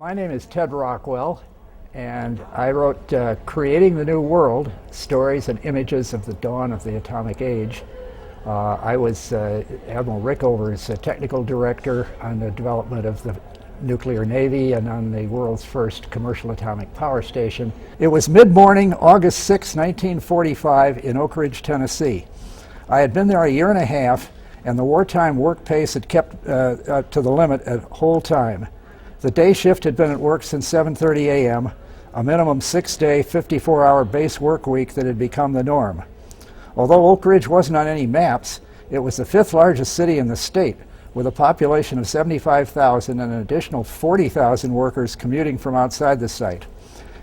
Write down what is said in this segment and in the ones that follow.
My name is Ted Rockwell, and I wrote Creating the New World, Stories and Images of the Dawn of the Atomic Age. I was Admiral Rickover's technical director on the development of the nuclear navy and on the world's first commercial atomic power station. It was mid-morning, August 6, 1945, in Oak Ridge, Tennessee. I had been there a year and a half, and the wartime work pace had kept to the limit at whole time. The day shift had been at work since 7:30 a.m., a minimum 6-day, 54-hour base work week that had become the norm. Although Oak Ridge wasn't on any maps, it was the fifth largest city in the state, with a population of 75,000 and an additional 40,000 workers commuting from outside the site.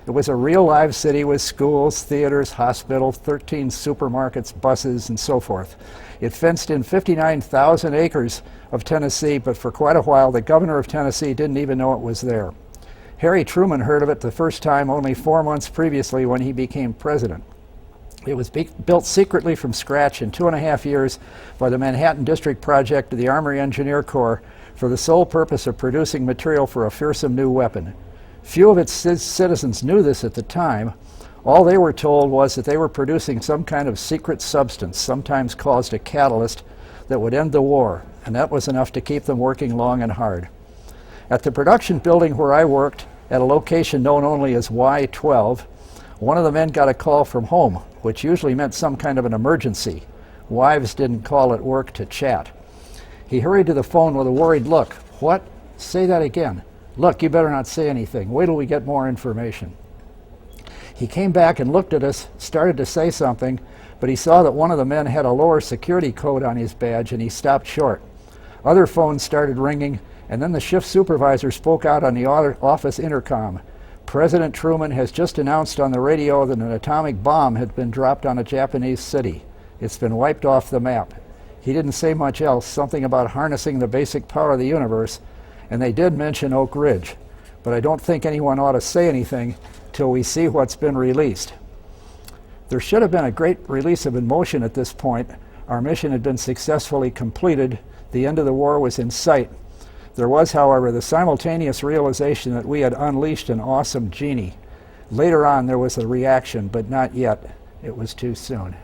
It was a real live city with schools, theaters, hospitals, 13 supermarkets, buses, and so forth. It fenced in 59,000 acres of Tennessee, but for quite a while the governor of Tennessee didn't even know it was there. Harry Truman heard of it the first time only 4 months previously when he became president. It was built secretly from scratch in 2.5 years by the Manhattan District Project of the Armory Engineer Corps for the sole purpose of producing material for a fearsome new weapon. Few of its citizens knew this at the time. All they were told was that they were producing some kind of secret substance, sometimes called a catalyst, that would end the war, and that was enough to keep them working long and hard. At the production building where I worked, at a location known only as Y12, one of the men got a call from home, which usually meant some kind of an emergency. Wives didn't call at work to chat. He hurried to the phone with a worried look. "What? Say that again. Look, you better not say anything. Wait till we get more information." He came back and looked at us, started to say something, but he saw that one of the men had a lower security code on his badge, and he stopped short. Other phones started ringing, and then the shift supervisor spoke out on the office intercom. "President Truman has just announced on the radio that an atomic bomb had been dropped on a Japanese city. It's been wiped off the map." He didn't say much else, something about harnessing the basic power of the universe, and they did mention Oak Ridge, but I don't think anyone ought to say anything till we see what's been released. There should have been a great release of emotion at this point. Our mission had been successfully completed. The end of the war was in sight. There was, however, the simultaneous realization that we had unleashed an awesome genie. Later on, there was a reaction, but not yet. It was too soon.